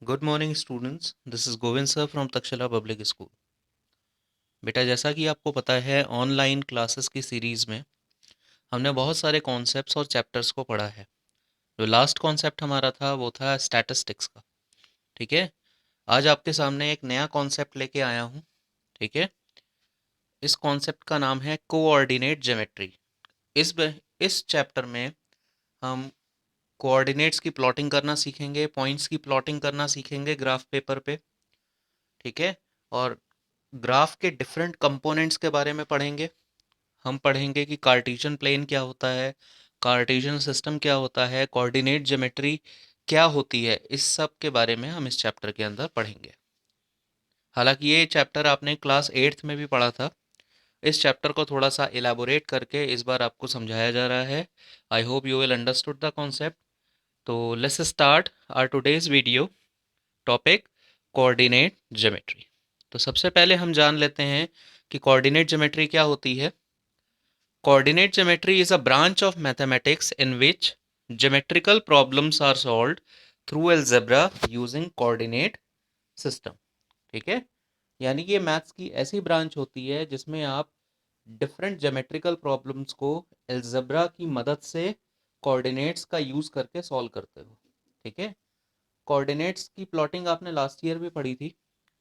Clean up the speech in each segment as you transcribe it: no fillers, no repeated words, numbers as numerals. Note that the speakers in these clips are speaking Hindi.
Good morning students, this is Govind sir from Takshashila public school. बेटा, जैसा कि आपको पता है, ऑनलाइन क्लासेस की सीरीज़ में हमने बहुत सारे कॉन्सेप्ट्स और चैप्टर्स को पढ़ा है। जो लास्ट कॉन्सेप्ट हमारा था वो था स्टैटिस्टिक्स का। ठीक है। आज आपके सामने एक नया कॉन्सेप्ट लेके आया हूँ। ठीक है। इस कॉन्सेप्ट का नाम है कोऑर्डिनेट ज्योमेट्री। इस चैप्टर में हम कोऑर्डिनेट्स की प्लॉटिंग करना सीखेंगे, पॉइंट्स की प्लॉटिंग करना सीखेंगे ग्राफ पेपर पे। ठीक है। और ग्राफ के डिफरेंट कंपोनेंट्स के बारे में पढ़ेंगे। हम पढ़ेंगे कि कार्टेशियन प्लेन क्या होता है, कार्टेशियन सिस्टम क्या होता है, कोऑर्डिनेट ज्योमेट्री क्या होती है। इस सब के बारे में हम इस चैप्टर के अंदर पढ़ेंगे। हालांकि ये चैप्टर आपने क्लास 8th में भी पढ़ा था। इस चैप्टर को थोड़ा सा इलाबोरेट करके इस बार आपको समझाया जा रहा है। I hope you will understood the concept. तो let's start our today's video topic coordinate geometry. तो सबसे पहले हम जान लेते हैं कि कोऑर्डिनेट ज्योमेट्री क्या होती है। Coordinate geometry is a branch of mathematics in which geometrical problems are solved through algebra using coordinate system। ठीक है। यानी कि ये मैथ्स की ऐसी ब्रांच होती है जिसमें आप डिफरेंट ज्योमेट्रिकल प्रॉब्लम्स को अलजेब्रा की मदद से कोऑर्डिनेट्स का यूज़ करके सॉल्व करते हो। ठीक है। कोऑर्डिनेट्स की प्लॉटिंग आपने लास्ट ईयर भी पढ़ी थी।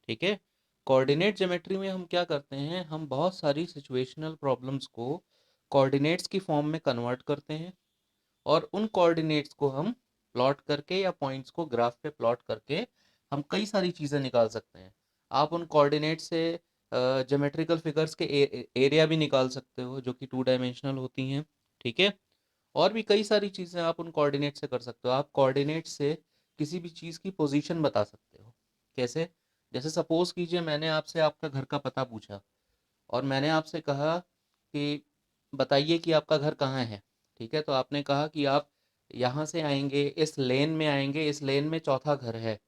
ठीक है। कोऑर्डिनेट ज्योमेट्री में हम क्या करते हैं, हम बहुत सारी सिचुएशनल प्रॉब्लम्स को कोऑर्डिनेट्स की फॉर्म में कन्वर्ट करते हैं और उन कोऑर्डिनेट्स को हम प्लॉट करके या पॉइंट्स को ग्राफ पे प्लॉट करके हम कई सारी चीज़ें निकाल सकते हैं। आप उन कोऑर्डिनेट से ज्योमेट्रिकल फिगर्स के एरिया भी निकाल सकते हो जो कि 2 डायमेंशनल होती हैं। ठीक है। और भी कई सारी चीज़ें आप उन कोऑर्डिनेट से कर सकते हो। आप कोऑर्डिनेट से किसी भी चीज़ की पोजीशन बता सकते हो। कैसे? जैसे सपोज कीजिए मैंने आपसे आपका घर का पता पूछा और मैंने आपसे कहा कि बताइए कि आपका घर कहाँ है। ठीक है। तो आपने कहा कि आप यहाँ से आएंगे, इस लेन में आएंगे, इस लेन में चौथा घर है।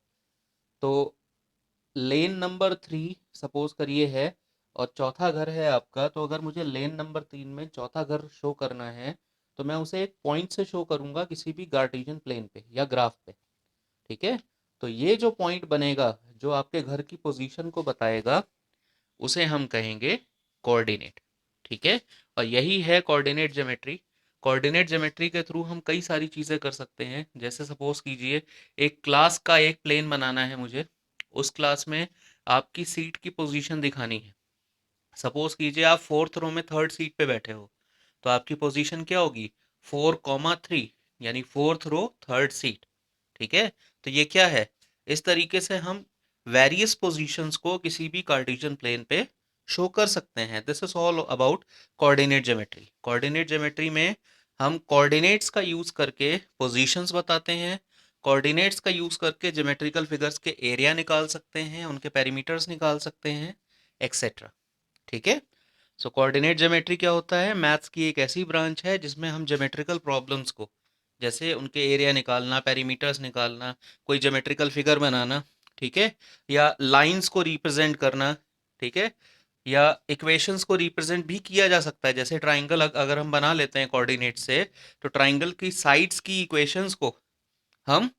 तो लेन नंबर 3 सपोज करिए है और चौथा घर है आपका। तो अगर मुझे लेन नंबर 3 में चौथा घर शो करना है तो मैं उसे एक पॉइंट से शो करूंगा किसी भी कार्टेशियन प्लेन पे या ग्राफ पे। ठीक है। तो ये जो पॉइंट बनेगा जो आपके घर की पोजीशन को बताएगा उसे हम कहेंगे कोऑर्डिनेट। ठीक है। और यही है कोऑर्डिनेट ज्योमेट्री। कोऑर्डिनेट ज्योमेट्री के थ्रू हम कई सारी चीज़ें कर सकते हैं। जैसे सपोज कीजिए एक क्लास का एक प्लेन बनाना है मुझे। उस क्लास में आपकी सीट की पोजीशन दिखानी है। सपोज कीजिए आप 4th रो में 3rd सीट पे बैठे हो तो आपकी पोजीशन क्या होगी? 4, 3, यानी 4th रो 3rd सीट। ठीक है। तो ये क्या है? इस तरीके से हम वेरियस पोजीशंस को किसी भी कार्टेशियन प्लेन पे शो कर सकते हैं। This is all about coordinate geometry. Coordinate geometry में हम कोऑर्डिनेट्स का यूज करके पोजीशंस बताते हैं, कोऑर्डिनेट्स का यूज करके ज्योमेट्रिकल फिगर्स के एरिया निकाल सकते हैं, उनके पेरीमीटर्स निकाल सकते हैं, एक्सेट्रा। ठीक है। सो कोऑर्डिनेट ज्योमेट्री क्या होता है? मैथ्स की एक ऐसी ब्रांच है जिसमें हम ज्योमेट्रिकल प्रॉब्लम्स को, जैसे उनके एरिया निकालना, पेरीमीटर्स निकालना, कोई ज्योमेट्रिकल फिगर बनाना, ठीक है, या लाइंस को रिप्रेजेंट करना, ठीक है, या इक्वेशंस को रिप्रेजेंट भी किया जा सकता है। जैसे ट्राइंगल अगर हम बना लेते हैं कोऑर्डिनेट से तो ट्राइंगल की साइड्स की इक्वेशंस को हम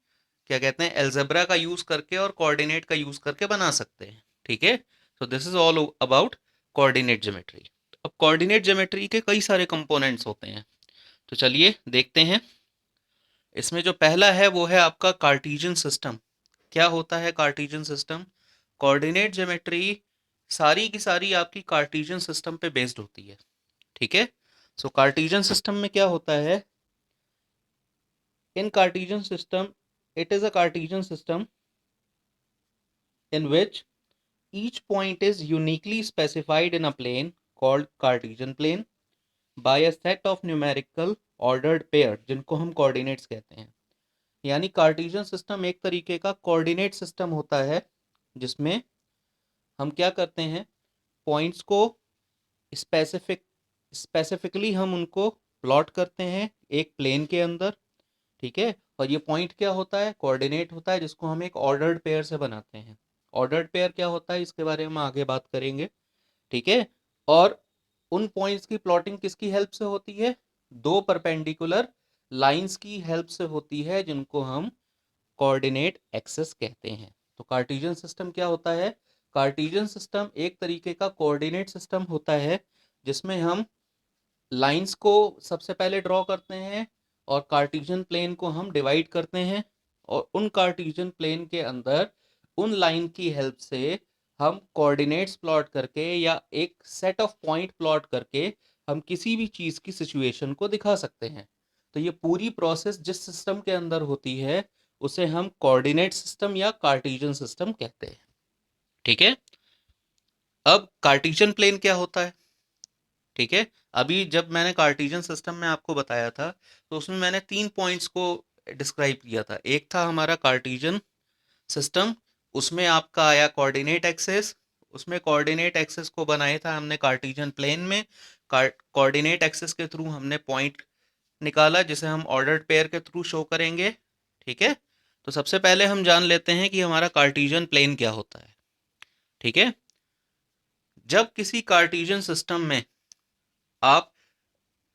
क्या कहते हैं, अलजेब्रा का यूज करके और कोऑर्डिनेट का यूज करके बना सकते हैं। ठीक है। So this is all about coordinate geometry. अब कोऑर्डिनेट ज्योमेट्री के कई सारे कंपोनेंट्स होते हैं। तो चलिए देखते हैं। इसमें जो पहला है वो है आपका कार्टेशियन सिस्टम। क्या होता है कार्टेशियन सिस्टम? कोऑर्डिनेट ज्योमेट्री सारी की सारी आपकी कार्टेशियन सिस्टम पे बेस्ड होती है। ठीक है। सो कार्टेशियन सिस्टम में क्या होता है? In Cartesian system, it is a Cartesian system in which each point is uniquely specified in a plane called Cartesian plane by a set of numerical ordered pair जिनको हम coordinates कहते हैं। यानी कार्टेशियन सिस्टम एक तरीके का कोऑर्डिनेट सिस्टम होता है जिसमें हम क्या करते हैं, पॉइंट्स को स्पेसिफिक स्पेसिफिकली हम उनको प्लॉट करते हैं एक प्लेन के अंदर। ठीक है। और ये पॉइंट क्या होता है? कोऑर्डिनेट होता है जिसको हम एक ऑर्डर्ड पेयर से बनाते हैं। ऑर्डर्ड पेयर क्या होता है इसके बारे में हम आगे बात करेंगे। ठीक है। और उन पॉइंट्स की प्लॉटिंग किसकी हेल्प से होती है? दो परपेंडिकुलर लाइंस की हेल्प से होती है जिनको हम कोऑर्डिनेट एक्सेस कहते हैं। तो कार्टेशियन सिस्टम क्या होता है? कार्टेशियन सिस्टम एक तरीके का कोऑर्डिनेट सिस्टम होता है जिसमें हम लाइंस को सबसे पहले ड्रॉ करते हैं और कार्टेशियन प्लेन को हम डिवाइड करते हैं, और उन कार्टेशियन प्लेन के अंदर उन लाइन की हेल्प से हम कोऑर्डिनेट्स प्लॉट करके या एक सेट ऑफ पॉइंट प्लॉट करके हम किसी भी चीज की सिचुएशन को दिखा सकते हैं। तो ये पूरी प्रोसेस जिस सिस्टम के अंदर होती है उसे हम कोऑर्डिनेट सिस्टम या कार्टेशियन सिस्टम कहते हैं। ठीक है, अब कार्टेशियन प्लेन क्या होता है? ठीक है, अभी जब मैंने कार्टेशियन सिस्टम में आपको बताया था तो उसमें मैंने 3 पॉइंट्स को डिस्क्राइब किया था। एक था हमारा कार्टेशियन सिस्टम, उसमें आपका आया कोऑर्डिनेट एक्सेस, उसमें कोऑर्डिनेट एक्सेस को बनाया था हमने कार्टेशियन प्लेन में। कोऑर्डिनेट एक्सेस के थ्रू हमने पॉइंट निकाला जिसे हम ऑर्डर्ड पेयर के थ्रू शो करेंगे। ठीक है, तो सबसे पहले हम जान लेते हैं कि हमारा कार्टेशियन प्लेन क्या होता है। ठीक है, जब किसी कार्टेशियन सिस्टम में आप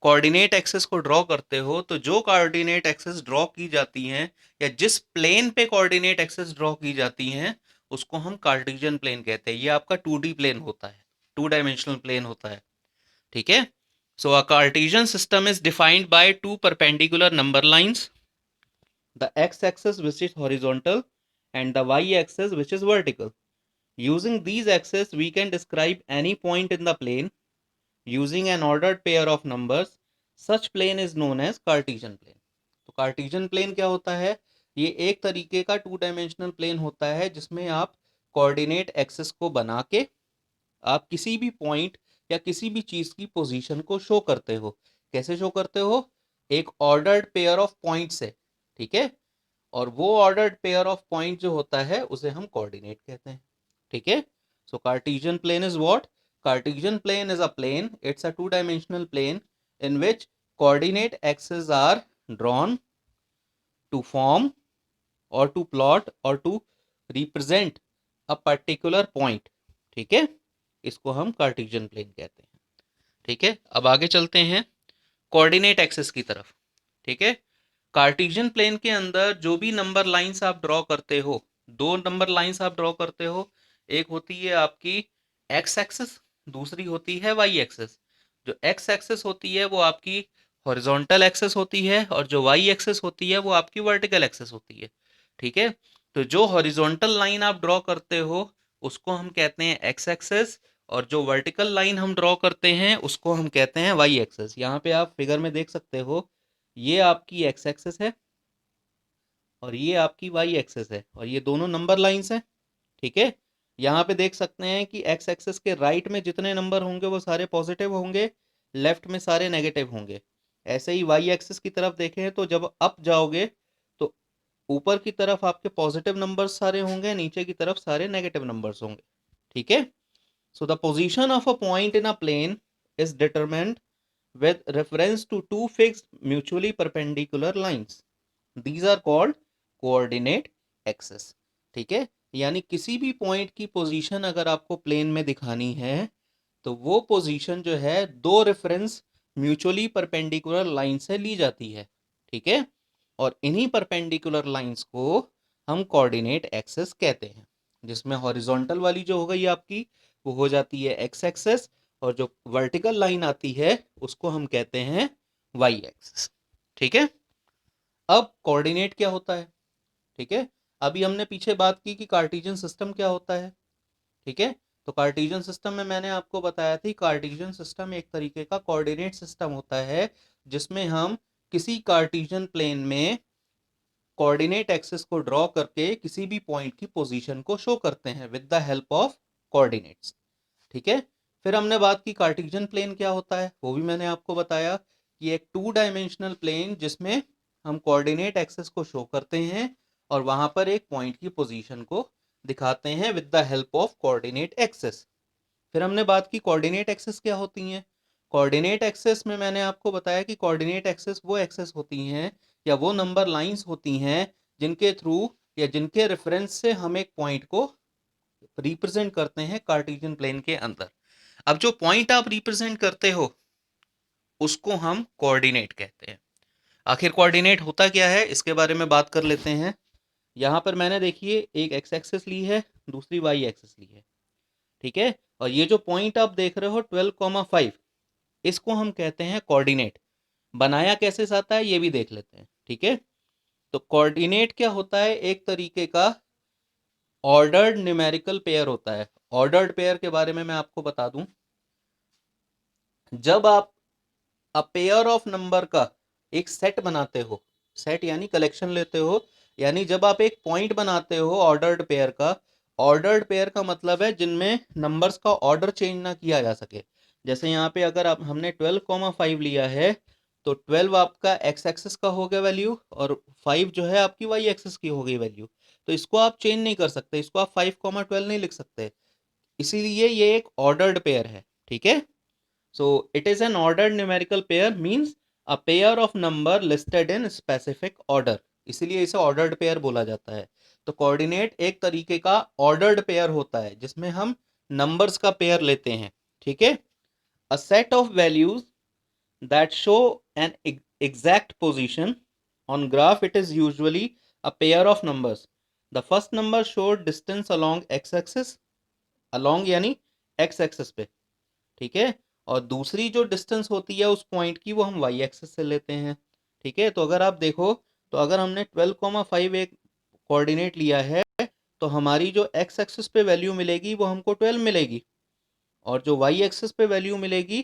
कोऑर्डिनेट एक्सेस को ड्रॉ करते हो तो जो कोऑर्डिनेट एक्सेस ड्रॉ की जाती हैं या जिस प्लेन पे कोऑर्डिनेट एक्सेस ड्रॉ की जाती हैं उसको हम कार्टेशियन प्लेन कहते हैं। ये आपका 2D प्लेन होता है, 2 डायमेंशनल प्लेन होता है। ठीक है, so a Cartesian system is defined by 2 perpendicular number lines, the x-axis which is horizontal and the y-axis which is vertical. Using these axes we can describe any point in the plane using an ordered pair of numbers. Such plane is known as Cartesian plane. तो कार्टेशियन प्लेन क्या होता है? ये एक तरीके का 2 डायमेंशनल प्लेन होता है जिसमें आप कोऑर्डिनेट एक्सेस को बना के आप किसी भी पॉइंट या किसी भी चीज की पोजीशन को शो करते हो। कैसे शो करते हो? एक ऑर्डर्ड पेयर ऑफ पॉइंट से। ठीक है, और वो ऑर्डर्ड पेयर ऑफ पॉइंट जो होता है उसे हम कोऑर्डिनेट कहते हैं। ठीक है, so Cartesian plane is what? Cartesian plane is a plane, it's a 2 dimensional plane in which coordinate axes are drawn to form or to plot or to represent a particular point. ठीक है, इसको हम कार्टेशियन प्लेन कहते हैं। ठीक है, अब आगे चलते हैं कोऑर्डिनेट एक्सेस की तरफ। ठीक है, कार्टेशियन प्लेन के अंदर जो भी नंबर लाइंस आप ड्रॉ करते हो, 2 नंबर लाइंस आप ड्रॉ करते हो, एक होती है आपकी एक्स एक्सेस, दूसरी होती है वाई एक्सेस। जो एक्स एक्सेस होती है वो आपकी हॉरिजॉन्टल एक्सेस होती है और जो वाई एक्सेस होती है वो आपकी वर्टिकल एक्सेस होती है। ठीक है, तो जो हॉरिजॉन्टल लाइन आप ड्रॉ करते हो उसको हम कहते हैं एक्स एक्सेस, और जो वर्टिकल लाइन हम ड्रॉ करते हैं उसको हम कहते हैं वाई एक्सेस। यहाँ पे आप फिगर में देख सकते हो, ये आपकी एक्स एक्सेस है और ये आपकी वाई एक्सेस है और ये दोनों नंबर लाइंस हैं। ठीक है, यहाँ पे देख सकते हैं कि एक्स एक्सेस के राइट में जितने नंबर होंगे वो सारे पॉजिटिव होंगे, लेफ्ट में सारे नेगेटिव होंगे। ऐसे ही वाई एक्सेस की तरफ देखें तो जब अप जाओगे तो ऊपर की तरफ आपके पॉजिटिव नंबर्स सारे होंगे, नीचे की तरफ सारे नेगेटिव नंबर्स होंगे। ठीक है, so the position of a point in a plane is determined with reference to 2 fixed mutually perpendicular lines. These are called coordinate axes. ठीक है, यानी किसी भी पॉइंट की पोजीशन अगर आपको प्लेन में दिखानी है तो वो पोजीशन जो है 2 रेफरेंस म्यूचुअली परपेंडिकुलर लाइन से ली जाती है। ठीक है, और इन्हीं परपेंडिकुलर लाइंस को हम कोऑर्डिनेट एक्सेस कहते हैं, जिसमें हॉरिजॉन्टल वाली जो हो गई आपकी वो हो जाती है एक्स एक्सेस, और जो वर्टिकल लाइन आती है उसको हम कहते हैं वाई एक्सिस। ठीक है, अब कोऑर्डिनेट क्या होता है? ठीक है, अभी हमने पीछे बात की कि कार्टेशियन सिस्टम क्या होता है। ठीक है, तो कार्टेशियन सिस्टम में मैंने आपको बताया थी कार्टेशियन सिस्टम एक तरीके का कोऑर्डिनेट सिस्टम होता है जिसमें हम किसी कार्टेशियन प्लेन में कोऑर्डिनेट एक्सिस को ड्रॉ करके किसी भी पॉइंट की पोजीशन को शो करते हैं with the help of coordinates. ठीक है, फिर हमने बात की कार्टेशियन प्लेन क्या होता है, वो भी मैंने आपको बताया कि एक 2 डायमेंशनल प्लेन जिसमें हम कोऑर्डिनेट एक्सेस को शो करते हैं और वहां पर एक पॉइंट की पोजीशन को दिखाते हैं with the help of coordinate axes. फिर हमने बात की कोऑर्डिनेट एक्सेस क्या होती हैं। कोऑर्डिनेट एक्सेस में मैंने आपको बताया कि कोऑर्डिनेट एक्सेस वो एक्सेस होती हैं या वो नंबर लाइंस होती हैं जिनके थ्रू या जिनके रेफरेंस से हम एक पॉइंट को रिप्रेजेंट करते हैं कार्टेशियन प्लेन के अंदर। अब जो पॉइंट आप रिप्रेजेंट करते हो उसको हम कोऑर्डिनेट कहते हैं। आखिर कोऑर्डिनेट होता क्या है इसके बारे में बात कर लेते हैं। यहाँ पर मैंने देखिए एक एक्स एक्सिस ली है, दूसरी वाई एक्सिस ली है, ठीक है। और ये जो पॉइंट आप देख रहे हो 12,5, इसको हम कहते हैं कोऑर्डिनेट। बनाया कैसे जाता है ये भी देख लेते हैं, ठीक है। तो कोऑर्डिनेट क्या होता है, एक तरीके का ऑर्डर्ड न्यूमेरिकल पेयर होता है। ऑर्डर्ड पेयर के बारे में मैं आपको बता दूं, जब आप अ पेयर ऑफ नंबर का एक सेट बनाते हो, सेट यानी कलेक्शन लेते हो, यानी जब आप एक पॉइंट बनाते हो ऑर्डर्ड पेयर का, ऑर्डर्ड पेयर का मतलब है जिनमें नंबर्स का ऑर्डर चेंज ना किया जा सके। जैसे यहाँ पे अगर आप हमने 12,5 लिया है, तो 12 आपका एक्स एक्सिस का हो गया वैल्यू, और 5 जो है आपकी वाई एक्सिस की हो गई वैल्यू। तो इसको आप चेंज नहीं कर सकते, इसको आप 5,12 नहीं लिख सकते, इसीलिए ये एक ऑर्डर्ड पेयर है, ठीक है। So it is an ordered numerical pair, means a pair of number listed in specific order, इसीलिए इसे ordered pair बोला जाता है। तो कोऑर्डिनेट एक तरीके का ordered pair होता है जिसमें हम numbers का pair लेते हैं, ठीक है। A set of values that show an exact position on graph, it is usually a pair of numbers. The first number showed distance along x-axis, along यानी x-axis पे, ठीक है। और दूसरी जो डिस्टेंस होती है उस पॉइंट की, वो हम वाई एक्सिस से लेते हैं, ठीक है। तो अगर आप देखो, तो अगर हमने 12,5 एक कोऑर्डिनेट लिया है, तो हमारी जो एक्स एक्सिस पे वैल्यू मिलेगी वो हमको 12 मिलेगी, और जो वाई एक्सिस पे वैल्यू मिलेगी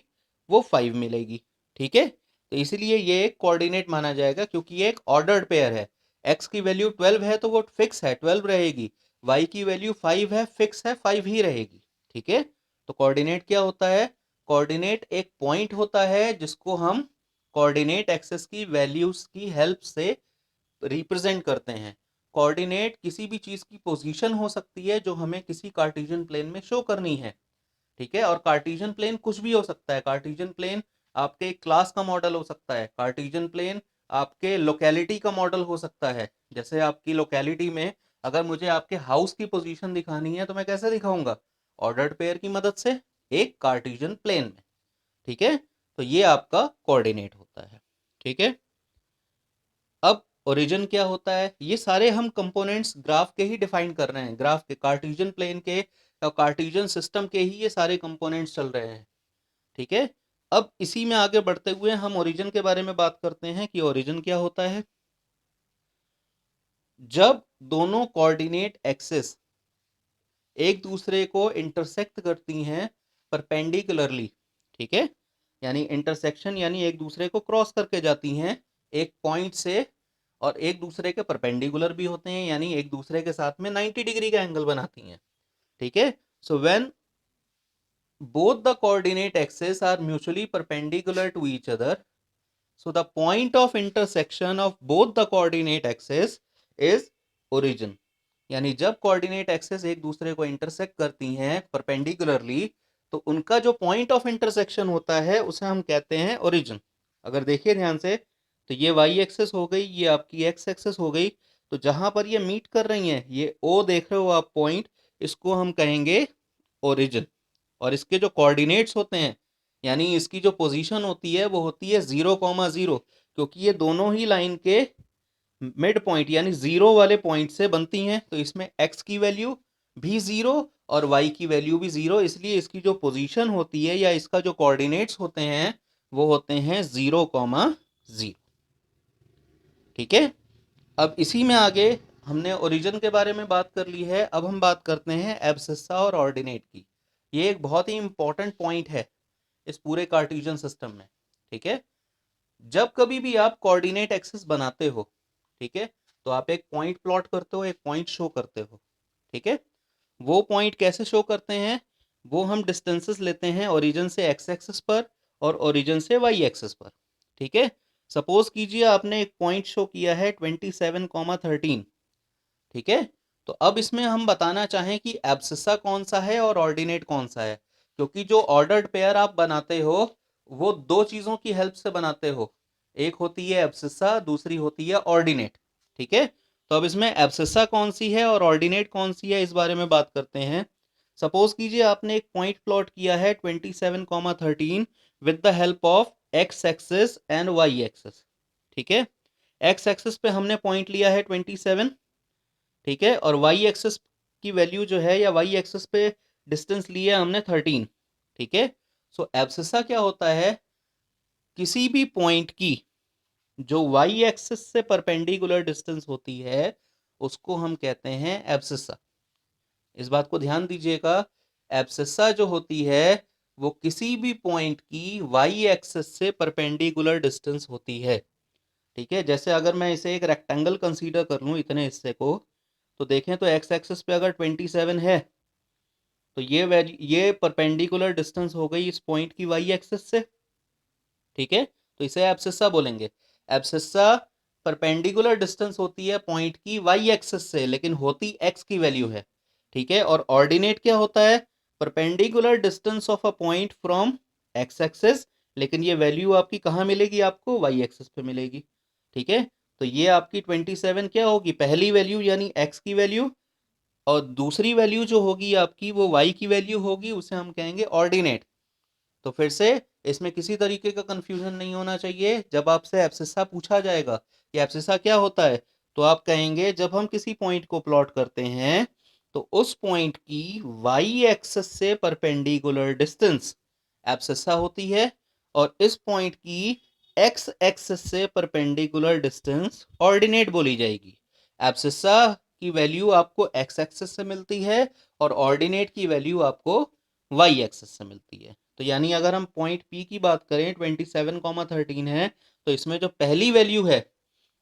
वो 5 मिलेगी, ठीक है। तो इसीलिए ये एक कोऑर्डिनेट माना जाएगा, क्योंकि ये एक ऑर्डर्ड पेयर है। एक्स की वैल्यू 12 है तो वो फिक्स है, 12 रहेगी। वाई की वैल्यू 5 है, फिक्स है, 5 ही रहेगी, ठीक है। तो कोऑर्डिनेट क्या होता है, कोऑर्डिनेट एक पॉइंट होता है जिसको हम कोऑर्डिनेट एक्सिस की वैल्यूज की हेल्प से रिप्रेजेंट करते हैं। कोऑर्डिनेट किसी भी चीज की पोजीशन हो सकती है जो हमें किसी कार्टेशियन प्लेन में शो करनी है, ठीक है। और कार्टेशियन प्लेन कुछ भी हो सकता है। कार्टेशियन प्लेन आपके क्लास का मॉडल हो सकता है, कार्टेशियन प्लेन आपके लोकेलिटी का मॉडल हो सकता है। जैसे आपकी लोकेलिटी में अगर मुझे आपके हाउस की पोजीशन दिखानी है तो मैं कैसे दिखाऊंगा, ऑर्डर्ड पेयर की मदद से, एक कार्टेशियन प्लेन में, ठीक है। तो ये आपका कोऑर्डिनेट होता है, ठीक है। अब ओरिजिन क्या होता है, ये सारे हम कंपोनेंट्स ग्राफ के ही डिफाइन कर रहे हैं, ग्राफ के कार्टेशियन प्लेन के या कार्टेशियन सिस्टम के ही ये सारे कंपोनेंट्स चल रहे हैं, ठीक है। अब इसी में आगे बढ़ते हुए हम ओरिजिन के बारे में बात करते हैं कि ओरिजिन क्या होता है। जब दोनों कोऑर्डिनेट एक्सिस एक दूसरे को इंटरसेक्ट करती हैं परपेंडिकुलरली, ठीक है, यानी इंटरसेक्शन यानी एक दूसरे को क्रॉस करके जाती हैं एक पॉइंट से, और एक दूसरे के परपेंडिकुलर भी होते हैं, यानी एक दूसरे के साथ में 90 डिग्री का एंगल बनाती हैं, ठीक है। So when both the coordinate axes are mutually perpendicular to each other, so the point of intersection of both the coordinate axes is origin। यानी जब कोऑर्डिनेट एक्सेस एक दूसरे को इंटरसेक्ट करती हैं परपेंडिकुलरली, तो उनका जो पॉइंट ऑफ इंटरसेक्शन होता है उसे हम कहते हैं ओरिजिन। अगर देखिए ध्यान से, तो ये वाई एक्सेस हो गई, ये आपकी एक्स एक्सेस हो गई, तो जहां पर ये मीट कर रही हैं, ये ओ देख रहे हो आप पॉइंट, इसको हम कहेंगे ओरिजिन। और इसके जो कोऑर्डिनेट्स होते हैं, यानी इसकी जो पोजीशन होती है वो होती है 0,0, क्योंकि ये दोनों ही लाइन के मिड पॉइंट यानी जीरो वाले पॉइंट से बनती हैं। तो इसमें एक्स की वैल्यू भी जीरो और वाई की वैल्यू भी जीरो, इसलिए इसकी जो पोजीशन होती है या इसका जो कोऑर्डिनेट्स होते हैं वो होते हैं 0,0, ठीक है। अब इसी में आगे हमने ओरिजिन के बारे में बात कर ली है, अब हम बात करते हैं एब्सिस्सा और ऑर्डिनेट की। ये एक बहुत ही इंपॉर्टेंट पॉइंट है इस पूरे कार्टेशियन सिस्टम में, ठीक है। जब कभी भी आप कोऑर्डिनेट एक्सिस बनाते हो, ठीक है, तो आप एक पॉइंट प्लॉट करते हो, एक पॉइंट शो करते हो, ठीक है। वो पॉइंट कैसे शो करते हैं, वो हम डिस्टेंसेस लेते हैं ओरिजिन से एक्स एक्सिस पर और ओरिजिन से वाई एक्सिस पर, ठीक है। सपोज कीजिए आपने एक पॉइंट शो किया है 27,13, ठीक है। तो अब इसमें हम बताना चाहें कि एब्सिस्सा कौन सा है और ऑर्डिनेट कौन सा है, क्योंकि जो ऑर्डर्ड पेयर आप बनाते हो वो दो चीजों की हेल्प से बनाते हो, एक होती है एब्सिस्सा, दूसरी होती है ऑर्डिनेट, ठीक है। तो अब इसमें एब्सिस्सा कौन सी है और ऑर्डिनेट कौन सी है, इस बारे में बात करते हैं। सपोज कीजिए आपने एक पॉइंट प्लॉट किया है 27,13 with the help of x axis and y axis, ठीक है। एक्स एक्सिस पे हमने पॉइंट लिया है 27, ठीक है, और वाई एक्सेस की वैल्यू जो है, या वाई एक्सेस पे डिस्टेंस लिया हमने 13। ठीक है, सो एब्सिसा क्या होता है, किसी भी पॉइंट की जो वाई एक्सिस से परपेंडिकुलर डिस्टेंस होती है उसको हम कहते हैं एब्सिसा। इस बात को ध्यान दीजिएगा, एब्सिसा जो होती है वो किसी भी पॉइंट की वाई एक्सिस से परपेंडिकुलर डिस्टेंस होती है। ठीक है, जैसे अगर मैं इसे एक रेक्टेंगल कंसीडर कर लूं, इतने हिस्से को, तो देखें तो एक्स एक्सिस पे अगर 27 है तो ये वैल्यू, ये परपेंडिकुलर डिस्टेंस हो गई इस पॉइंट की वाई एक्सिस से। ठीक है, तो इसे एब्सिसा बोलेंगे। एब्सिसा परपेंडिकुलर डिस्टेंस होती है पॉइंट की वाई एक्सिस से, लेकिन होती एक्स की वैल्यू है। ठीक है, और ऑर्डिनेट क्या होता है, perpendicular distance of a point from x axis, लेकिन ये वैल्यू आपकी कहाँ मिलेगी, आपको वाई एक्सिस पे मिलेगी। ठीक है, तो ये आपकी 27 क्या होगी, पहली वैल्यू यानी एक्स की वैल्यू, और दूसरी वैल्यू जो होगी आपकी वो वाई की वैल्यू होगी, उसे हम कहेंगे ऑर्डिनेट। तो फिर से इसमें किसी तरीके का कंफ्यूजन नहीं होना चाहिए। जब आपसे एब्सिसा पूछा जाएगा कि एब्सिसा क्या होता है, तो आप कहेंगे जब हम किसी पॉइंट को प्लॉट करते हैं तो उस पॉइंट की वाई एक्सिस से परपेंडिकुलर डिस्टेंस एब्सिसा होती है, और इस पॉइंट की एक्स एक्सिस से परपेंडिकुलर डिस्टेंस ऑर्डिनेट बोली जाएगी। एब्सिसा की वैल्यू आपको एक्स एक्सिस से मिलती है और ऑर्डिनेट की वैल्यू आपको वाई एक्सिस से मिलती है। तो यानी अगर हम पॉइंट पी की बात करें 27,13 है, तो इसमें जो पहली वैल्यू है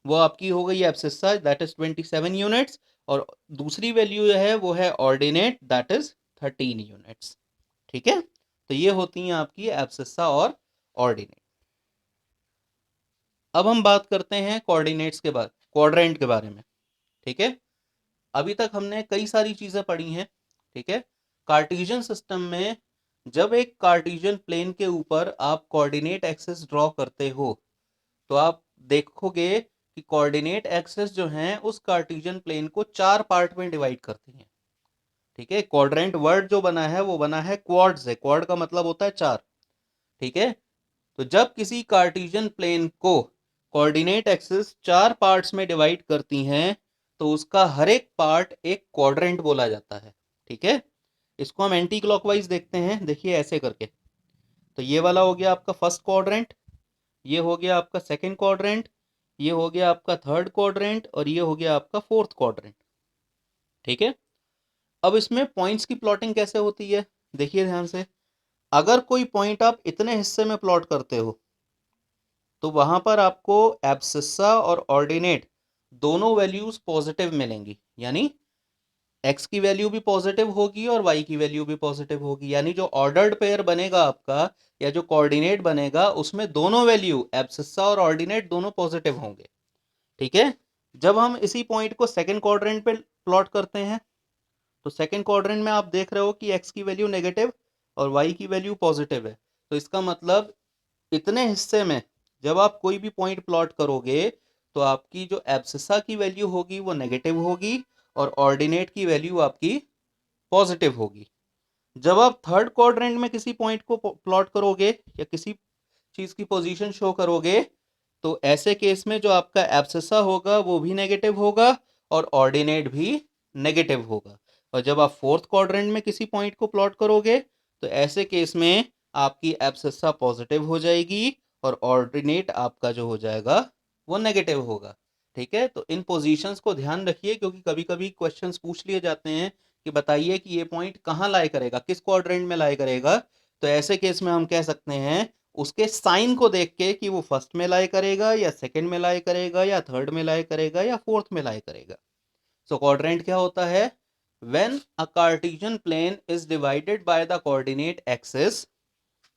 वो आपकी हो गई एब्सिसा, दैट इज 27 यूनिट्स, और दूसरी वैल्यू है वो है ऑर्डिनेट, दैट इज 13 यूनिट्स। ठीक है, तो ये होती हैं आपकी एब्सिसा और ऑर्डिनेट। अब हम बात करते हैं कोऑर्डिनेट्स के बारे, क्वाड्रेंट के बारे में। ठीक है, अभी तक हमने कई सारी चीजें पढ़ी हैं। ठीक है, कार्टेशियन सिस्टम में जब एक कार्टेशियन प्लेन के ऊपर आप कोऑर्डिनेट एक्सिस ड्रॉ करते हो तो आप देखोगे कि कोऑर्डिनेट एक्सिस जो हैं उस कार्टेशियन प्लेन को 4 पार्ट में डिवाइड करती हैं। ठीक है, क्वाड्रेंट वर्ड जो बना है वो बना है क्वाड से, क्वाड का मतलब होता है 4। ठीक है, तो जब किसी कार्टेशियन प्लेन को कोऑर्डिनेट एक्सिस 4 पार्ट्स में डिवाइड करती हैं तो उसका हर एक पार्ट एक क्वाड्रेंट बोला जाता है। ठीक है, इसको हम एंटी क्लॉकवाइज देखते हैं, देखिए ऐसे करके। तो ये वाला हो गया आपका फर्स्ट क्वाड्रेंट, ये हो गया आपका सेकंड क्वाड्रेंट, ये हो गया आपका थर्ड क्वाड्रेंट, और ये हो गया आपका फोर्थ क्वाड्रेंट। ठीक है, अब इसमें पॉइंट्स की प्लॉटिंग कैसे होती है, देखिए ध्यान से। अगर कोई पॉइंट आप इतने हिस्से में प्लॉट करते हो तो वहां पर आपको एब्सिसा और ऑर्डिनेट दोनों वैल्यूज पॉजिटिव मिलेंगी, यानी एक्स की वैल्यू भी पॉजिटिव होगी और वाई की वैल्यू भी पॉजिटिव होगी, यानी जो ऑर्डर्ड पेयर बनेगा आपका या जो कोऑर्डिनेट बनेगा उसमें दोनों वैल्यू एब्सिसा और ऑर्डिनेट दोनों पॉजिटिव होंगे। ठीक है, जब हम इसी पॉइंट को सेकंड क्वाड्रेंट पे प्लॉट करते हैं तो सेकंड क्वाड्रेंट में आप देख रहे हो कि एक्स की वैल्यू नेगेटिव और वाई की वैल्यू पॉजिटिव है। तो इसका मतलब इतने हिस्से में जब आप कोई भी पॉइंट प्लॉट करोगे तो आपकी जो एब्सिसा की वैल्यू होगी वो नेगेटिव होगी और ऑर्डिनेट की वैल्यू आपकी पॉजिटिव होगी। जब आप थर्ड क्वाड्रेंट में किसी पॉइंट को प्लॉट करोगे या किसी चीज की पोजीशन शो करोगे तो ऐसे केस में जो आपका एब्सिसा होगा वो भी नेगेटिव होगा और ऑर्डिनेट भी नेगेटिव होगा। और जब आप फोर्थ क्वाड्रेंट में किसी पॉइंट को प्लॉट करोगे तो ऐसे केस में आपकी एब्सिसा पॉजिटिव हो जाएगी और ऑर्डिनेट आपका जो हो जाएगा वो नेगेटिव होगा। ठीक है, तो इन पोजीशंस को ध्यान रखिए क्योंकि कभी कभी क्वेश्चंस पूछ लिए जाते हैं कि बताइए कि ये पॉइंट कहाँ लाई करेगा, किस क्वाड्रेंट में लाई करेगा। तो ऐसे केस में हम कह सकते हैं उसके साइन को देख के कि वो फर्स्ट में लाई करेगा या सेकंड में लाई करेगा या थर्ड में लाई करेगा या फोर्थ में लाई करेगा। सो क्वाड्रेंट क्या होता है, when a Cartesian plane is divided by the coordinate axis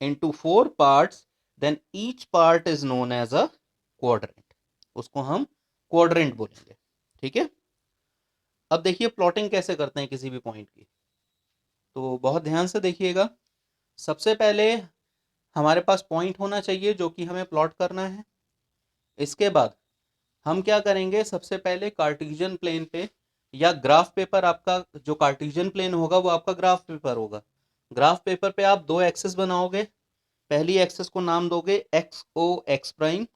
into 4 parts then each part is known as a quadrant, उसको हम क्वाड्रेंट बोलेंगे। ठीक है, अब देखिए प्लॉटिंग कैसे करते हैं किसी भी पॉइंट की, तो बहुत ध्यान से देखिएगा। सबसे पहले हमारे पास पॉइंट होना चाहिए जो कि हमें प्लॉट करना है। इसके बाद हम क्या करेंगे, सबसे पहले कार्टेशियन प्लेन पे या ग्राफ पेपर, आपका जो कार्टेशियन प्लेन होगा वो आपका ग्राफ पेपर होगा। ग्राफ पेपर पे आप दो एक्सेस बनाओगे, पहली एक्सेस को नाम दोगे एक्स ओ एक्स प्राइम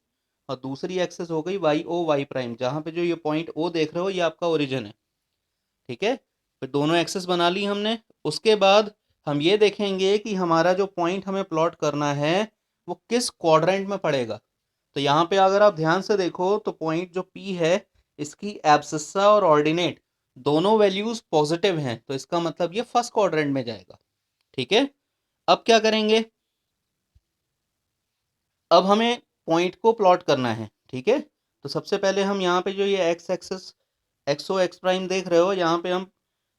और दूसरी एक्सेस हो गई वाई ओ वाई प्राइम, जहां पे जो ये पॉइंट ओ देख रहे हो ये आपका ओरिजिन है। ठीक है, फिर दोनों एक्सेस बना ली हमने। उसके बाद हम ये देखेंगे कि हमारा जो पॉइंट हमें प्लॉट करना है वो किस क्वाड्रेंट में पड़ेगा। तो यहाँ पे अगर आप ध्यान से देखो तो पॉइंट जो P है इसकी एब्सिस्सा और ऑर्डिनेट दोनों वैल्यूज पॉजिटिव हैं, तो इसका मतलब ये फर्स्ट क्वाड्रेंट में जाएगा। ठीक है, अब क्या करेंगे, अब हमें पॉइंट को प्लॉट करना है। ठीक है, तो सबसे पहले हम यहाँ पे जो ये एक्स एक्सेस एक्सो एक्स प्राइम देख रहे हो, यहाँ पे हम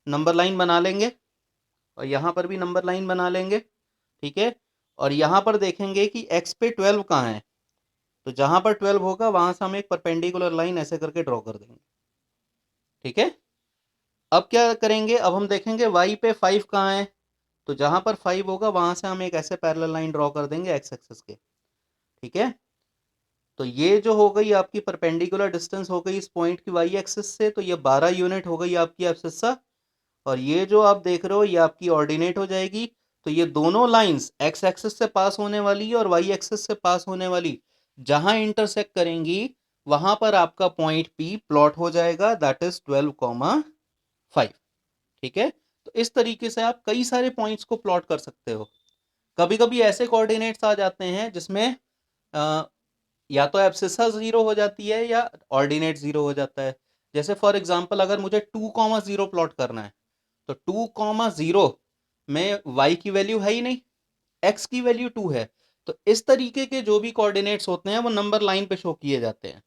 नंबर लाइन बना लेंगे और यहाँ पर भी नंबर लाइन बना लेंगे। ठीक है, और यहाँ पर देखेंगे कि एक्स पे 12 कहाँ है, तो जहाँ पर 12 होगा वहां से हम एक परपेंडिकुलर लाइन ऐसे करके ड्रॉ कर देंगे। ठीक है, अब क्या करेंगे, अब हम देखेंगे वाई पे 5 कहाँ है, तो जहाँ पर 5 होगा वहां से हम एक ऐसे पैरेलल लाइन ड्रॉ कर देंगे एक्स एक्सेस के। ठीक है, तो ये जो हो गई आपकी परपेंडिकुलर डिस्टेंस हो गई इस पॉइंट की वाई एक्सिस से, तो ये 12 यूनिट हो गई आपकी एब्सिस्सा। और ये जो आप देख रहे हो ये आपकी ऑर्डिनेट हो जाएगी। तो ये दोनों लाइंस एक्स एक्सिस से पास होने वाली और वाई एक्सिस से पास होने वाली जहां इंटरसेक्ट करेंगी वहां पर आपका पॉइंट पी प्लॉट हो जाएगा, दैट इज 12,5। ठीक है, तो इस तरीके से आप कई सारे पॉइंट्स को प्लॉट कर सकते हो। कभी कभी ऐसे कोऑर्डिनेट्स आ जाते हैं जिसमें या तो एब्सिस्सा जीरो हो जाती है या ऑर्डिनेट जीरो हो जाता है। जैसे फॉर एग्जांपल अगर मुझे 2,0 प्लॉट करना है तो 2,0 में y की वैल्यू है ही नहीं, x की वैल्यू 2 है। तो इस तरीके के जो भी कोऑर्डिनेट्स होते हैं वो नंबर लाइन पे शो किए जाते हैं।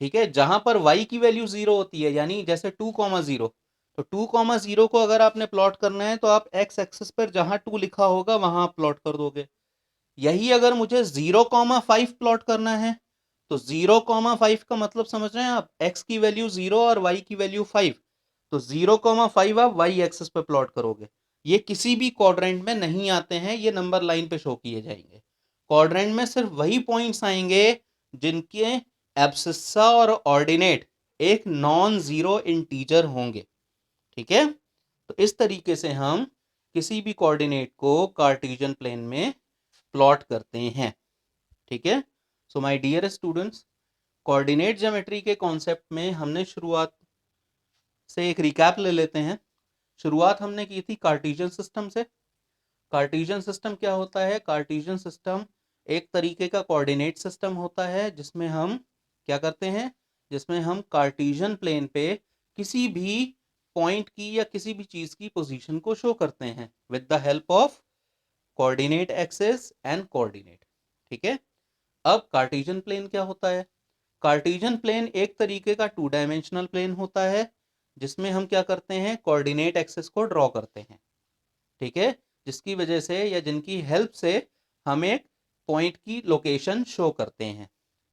ठीक है, जहां पर y की वैल्यू 0 होती है, यानी जैसे 2,0, तो 2,0 को अगर आपने प्लॉट करना है तो आप x एक्सिस पर जहां 2 लिखा होगा वहां आप प्लॉट कर दोगे। यही अगर मुझे 0,5 प्लॉट करना है तो 0,5 का मतलब समझ रहे हैं आप, x की वैल्यू 0 और y की वैल्यू 5, तो 0,5 आप y एक्सिस पे प्लॉट करोगे। ये किसी भी क्वाड्रेंट में नहीं आते हैं, ये नंबर लाइन पे शो किए जाएंगे। क्वाड्रेंट में सिर्फ वही पॉइंट्स आएंगे जिनके एब्सिस्सा और ऑर्डिनेट एक नॉन जीरो इंटीजर होंगे। ठीक है, तो इस तरीके से हम किसी भी कोऑर्डिनेट को कार्टेशियन प्लेन में प्लॉट करते हैं। ठीक है, so my dear students, coordinate geometry के कॉन्सेप्ट में हमने शुरुआत से एक रिकैप ले लेते हैं। शुरुआत हमने की थी कार्टेशियन सिस्टम से। कार्टेशियन सिस्टम क्या होता है, कार्टेशियन सिस्टम एक तरीके का कोऑर्डिनेट सिस्टम होता है जिसमें हम क्या करते हैं, जिसमें हम कार्टेशियन प्लेन पे किसी भी पॉइंट की या किसी भी चीज की पोजीशन को शो करते हैं with the help of coordinate axis and coordinate. ठीक है, अब कार्टेशियन प्लेन क्या होता है, कार्टेशियन प्लेन एक तरीके का 2 डायमेंशनल प्लेन होता है जिसमें हम क्या करते हैं, कोऑर्डिनेट एक्सिस को ड्रॉ करते हैं। ठीक है, जिसकी वजह से या जिनकी हेल्प से हम एक पॉइंट की लोकेशन शो करते हैं।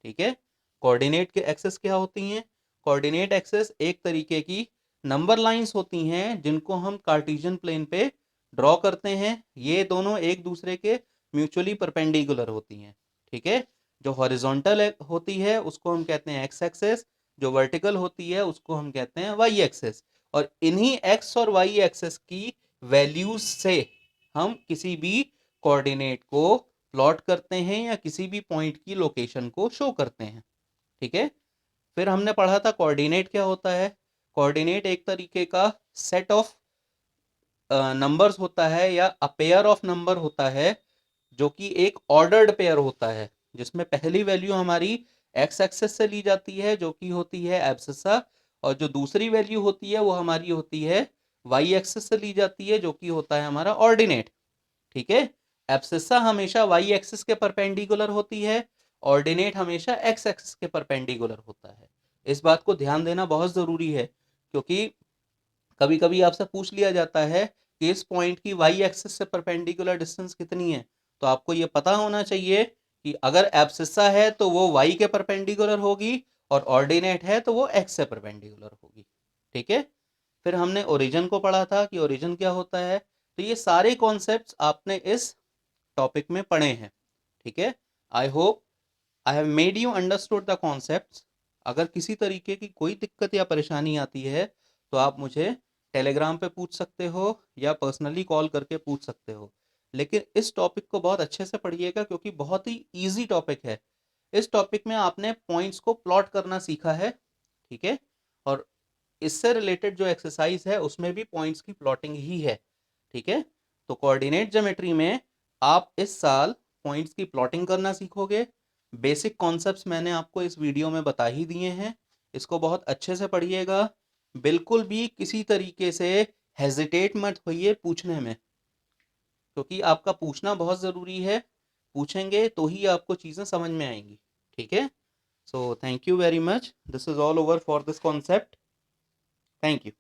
ठीक है, कोऑर्डिनेट के एक्सेस क्या होती हैं, कोऑर्डिनेट एक्सेस एक तरीके की नंबर लाइंस होती हैं जिनको हम कार्टेशियन प्लेन पे ड्रॉ करते हैं। ये दोनों एक दूसरे के म्यूचुअली परपेंडिकुलर होती हैं। ठीक है, जो हॉरिजॉन्टल होती है उसको हम कहते हैं एक्स एक्सेस, जो वर्टिकल होती है उसको हम कहते हैं वाई एक्सेस। और इन्हीं एक्स और वाई एक्सेस की वैल्यूज से हम किसी भी कोऑर्डिनेट को प्लॉट करते हैं या किसी भी पॉइंट की लोकेशन को शो करते हैं। ठीक है, फिर हमने पढ़ा था कोऑर्डिनेट क्या होता है। कोऑर्डिनेट एक तरीके का सेट ऑफ नंबर्स होता है या अ पेयर ऑफ नंबर होता है जो कि एक ऑर्डर्ड पेयर होता है, जिसमें पहली वैल्यू हमारी एक्स एक्सेस से ली जाती है जो कि होती है एब्सिस्सा, और जो दूसरी वैल्यू होती है वो हमारी होती है वाई एक्सेस से ली जाती है जो कि होता है हमारा ऑर्डिनेट। ठीक है, एब्सिस्सा हमेशा वाई एक्सिस के परपेंडिकुलर होती है, ऑर्डिनेट हमेशा एक्स एक्सिस के परपेंडिकुलर होता है। इस बात को ध्यान देना बहुत जरूरी है क्योंकि कभी कभी आपसे पूछ लिया जाता है कि इस पॉइंट की वाई एक्सिस से परपेंडिकुलर डिस्टेंस कितनी है, तो आपको ये पता होना चाहिए कि अगर एब्सिस्सा है तो वो वाई के परपेंडिकुलर होगी और ऑर्डिनेट है तो वो एक्स से परपेंडिकुलर होगी। ठीक है, फिर हमने ओरिजिन को पढ़ा था कि ओरिजिन क्या होता है। तो ये सारे कॉन्सेप्ट्स आपने इस टॉपिक में पढ़े हैं। ठीक है, I hope I have made you understood the concepts. अगर किसी तरीके की कोई दिक्कत या परेशानी आती है तो आप मुझे टेलीग्राम पे पूछ सकते हो या पर्सनली कॉल करके पूछ सकते हो। लेकिन इस टॉपिक को बहुत अच्छे से पढ़िएगा क्योंकि बहुत ही इजी टॉपिक है। इस टॉपिक में आपने पॉइंट्स को प्लॉट करना सीखा है। ठीक है, और इससे रिलेटेड जो एक्सरसाइज है उसमें भी पॉइंट्स की प्लॉटिंग ही है, ठीक है। तो कोऑर्डिनेट ज्योमेट्री में आप इस साल पॉइंट्स की प्लॉटिंग करना सीखोगे। बेसिक कॉन्सेप्ट्स मैंने आपको इस वीडियो में बता ही दिए हैं, इसको बहुत अच्छे से पढ़िएगा। बिल्कुल भी किसी तरीके से हेजिटेट मत होइए पूछने में, क्योंकि आपका पूछना बहुत ज़रूरी है। पूछेंगे तो ही आपको चीज़ें समझ में आएंगी, ठीक है। So thank you very much, this is all over for this concept. Thank you.